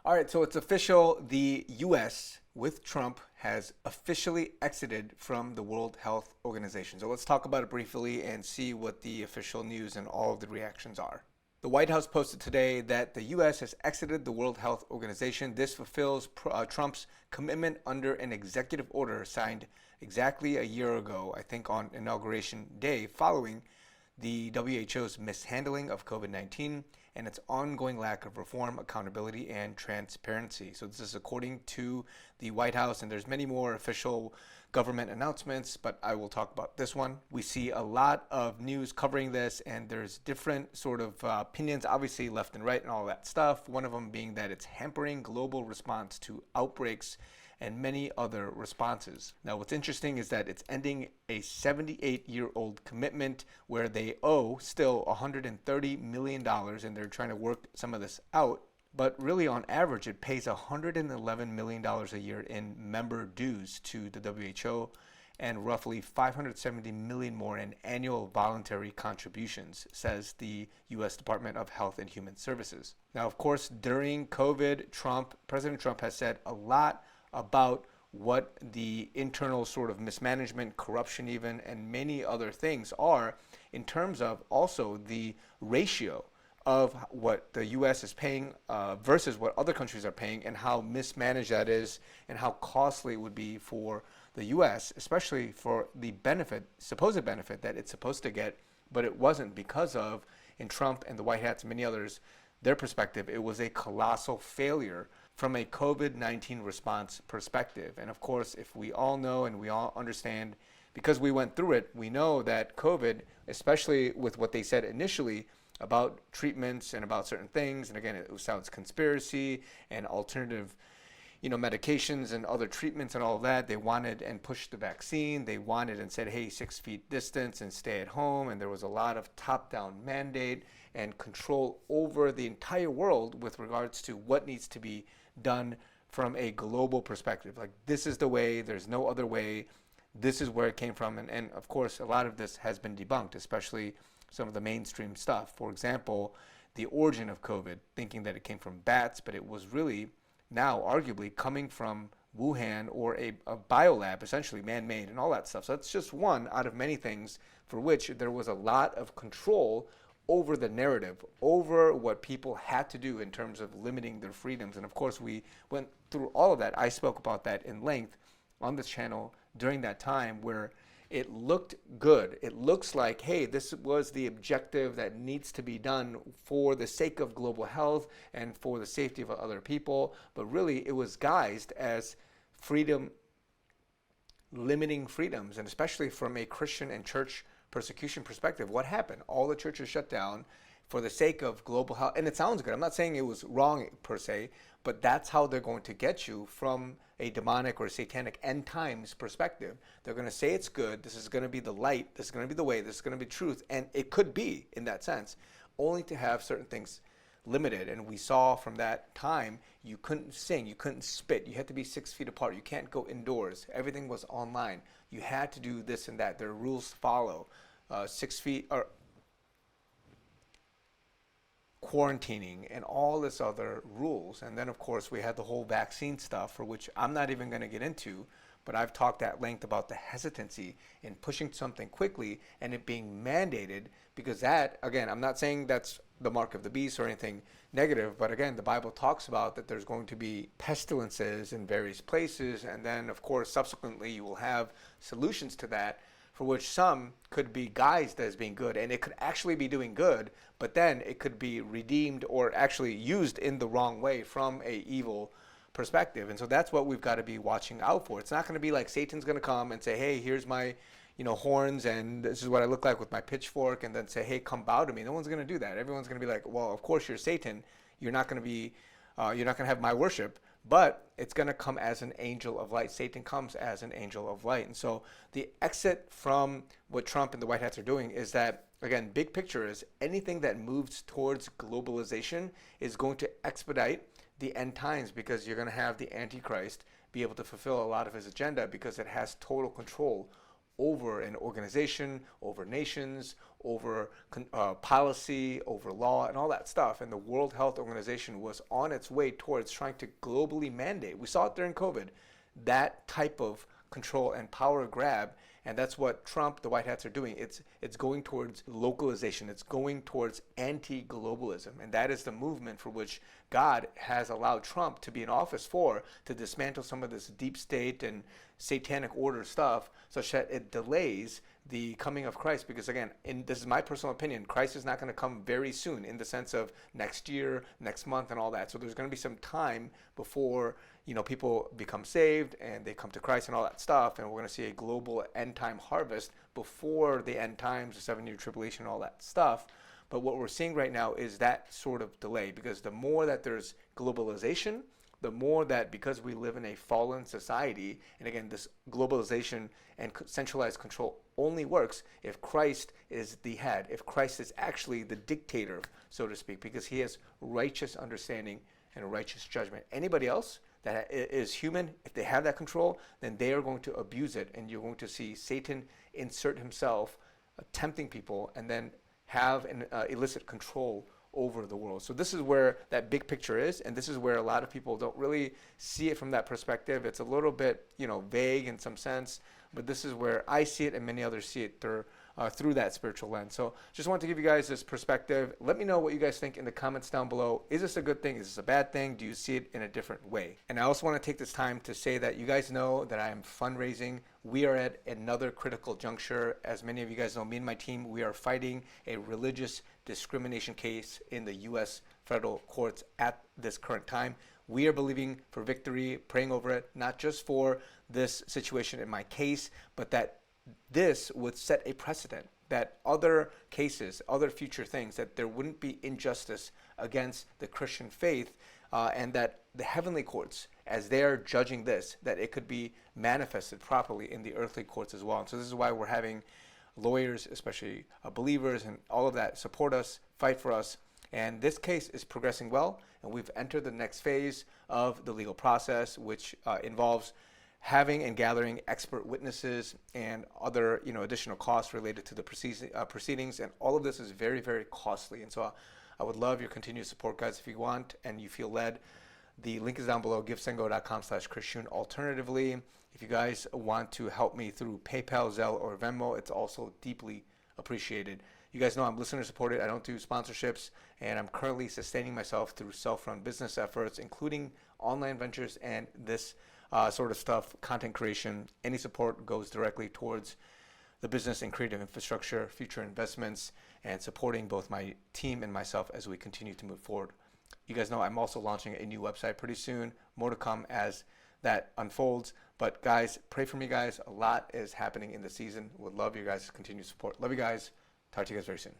All right, so it's official. The U.S. with Trump has officially exited from the World Health Organization. So let's talk about it briefly and see what the official news and all of the reactions are. The White House posted today that the U.S. has exited the World Health Organization. This fulfills Trump's commitment under an executive order signed exactly a year ago, I think on Inauguration Day, following the WHO's mishandling of COVID-19 and its ongoing lack of reform, accountability, and transparency. So this is according to the White House, and there's many more official government announcements, but I will talk about this one. We see a lot of news covering this, and there's different sort of opinions, obviously left and right and all that stuff. One of them being that it's hampering global response to outbreaks and many other responses. Now, what's interesting is that it's ending a 78-year-old commitment where they owe still $130 million, and they're trying to work some of this out. But really, on average, it pays $111 million a year in member dues to the WHO and roughly $570 million more in annual voluntary contributions, says the U.S. Department of Health and Human Services. Now, of course, during COVID, President Trump has said a lot about what the internal sort of mismanagement, corruption even, and many other things are in terms of also the ratio of what the U.S. is paying versus what other countries are paying, and how mismanaged that is and how costly it would be for the U.S., especially for the benefit, supposed benefit that it's supposed to get, but it wasn't because of, in Trump and the White Hats and many others, their perspective, it was a colossal failure from a COVID-19 response perspective. And of course, if we all know and we all understand, because we went through it, we know that COVID, especially with what they said initially about treatments and about certain things, and again, it sounds conspiracy and alternative, medications and other treatments and all of that. They wanted and pushed the vaccine. They wanted and said, hey, 6 feet distance and stay at home. And there was a lot of top-down mandate and control over the entire world with regards to what needs to be done from a global perspective. Like, this is the way, there's no other way. This is where it came from. And of course, a lot of this has been debunked, especially some of the mainstream stuff. For example, the origin of COVID, thinking that it came from bats, but it was really now arguably coming from Wuhan or a biolab, essentially man-made and all that stuff. So that's just one out of many things for which there was a lot of control over the narrative, over what people had to do in terms of limiting their freedoms. And of course, we went through all of that. I spoke about that in length on this channel during that time where it looked good. It looks like, hey, this was the objective that needs to be done for the sake of global health and for the safety of other people. But really, it was guised as freedom, limiting freedoms, and especially from a Christian and church persecution perspective. What happened? All the churches shut down for the sake of global health. And it sounds good. I'm not saying it was wrong per se, but that's how they're going to get you from a demonic or satanic end times perspective. They're going to say it's good. This is going to be the light. This is going to be the way. This is going to be truth. And it could be in that sense, only to have certain things limited. And we saw from that time, you couldn't sing, you couldn't spit, you had to be 6 feet apart, you can't go indoors, everything was online, you had to do this and that, there are rules to follow, 6 feet, or quarantining and all this other rules. And then of course we had the whole vaccine stuff, for which I'm not even going to get into, but I've talked at length about the hesitancy in pushing something quickly and it being mandated, because that, again, I'm not saying that's the mark of the beast or anything negative, but again, the Bible talks about that there's going to be pestilences in various places, and then of course subsequently you will have solutions to that, for which some could be guised as being good, and it could actually be doing good, but then it could be redeemed or actually used in the wrong way from a evil perspective. And so that's what we've got to be watching out for. It's not going to be like Satan's going to come and say, hey, here's my horns, and this is what I look like with my pitchfork, and then say, hey, come bow to me. No one's going to do that. Everyone's going to be like, well, of course you're Satan. You're not going to have my worship, but it's going to come as an angel of light. Satan comes as an angel of light. And so the exit from what Trump and the White Hats are doing is that, again, big picture is anything that moves towards globalization is going to expedite the end times, because you're going to have the Antichrist be able to fulfill a lot of his agenda because it has total control over an organization, over nations, over policy, over law, and all that stuff. And the World Health Organization was on its way towards trying to globally mandate. We saw it during COVID, that type of control and power grab. And that's what Trump, the White Hats, are doing. It's going towards localization. It's going towards anti-globalism. And that is the movement for which God has allowed Trump to be in office for, to dismantle some of this deep state and satanic order stuff, such that it delays the coming of Christ. Because again, this is my personal opinion, Christ is not going to come very soon, in the sense of next year, next month, and all that. So there's going to be some time before people become saved and they come to Christ and all that stuff, and we're going to see a global end time harvest before the end times, the 7-year tribulation, all that stuff. But what we're seeing right now is that sort of delay, because the more that there's globalization, the more that, because we live in a fallen society, and again, this globalization and centralized control only works if Christ is the head, if Christ is actually the dictator, so to speak, because he has righteous understanding and righteous judgment. Anybody else that is human, if they have that control, then they are going to abuse it, and you're going to see Satan insert himself, tempting people, and then have an illicit control over the world. So this is where that big picture is, and this is where a lot of people don't really see it from that perspective. It's a little bit, vague in some sense, but this is where I see it and many others see it through that spiritual lens. So just want to give you guys this perspective. Let me know what you guys think in the comments down below. Is this a good thing? Is this a bad thing? Do you see it in a different way? And I also want to take this time to say that you guys know that I am fundraising. We are at another critical juncture. As many of you guys know, me and my team, we are fighting a religious discrimination case in the U.S. federal courts at this current time. We are believing for victory, praying over it, not just for this situation in my case, but that this would set a precedent, that other cases, other future things, that there wouldn't be injustice against the Christian faith, and that the heavenly courts, as they're judging this, that it could be manifested properly in the earthly courts as well. And so this is why we're having lawyers, especially believers and all of that, support us, fight for us. And this case is progressing well, and we've entered the next phase of the legal process, which involves having and gathering expert witnesses and other additional costs related to the proceedings. And all of this is very, very costly. And so I would love your continued support, guys. If you want and you feel led, the link is down below, givesendgo.com/chrisyoonyt. Alternatively, if you guys want to help me through PayPal, Zelle, or Venmo, it's also deeply appreciated. You guys know I'm listener supported. I don't do sponsorships, and I'm currently sustaining myself through self-run business efforts, including online ventures and this sort of stuff, content creation. Any support goes directly towards the business and creative infrastructure, future investments, and supporting both my team and myself as we continue to move forward. You guys know I'm also launching a new website pretty soon. More to come as that unfolds. But guys, pray for me, guys. A lot is happening in the season. Would love you guys' continued support. Love you guys. Talk to you guys very soon.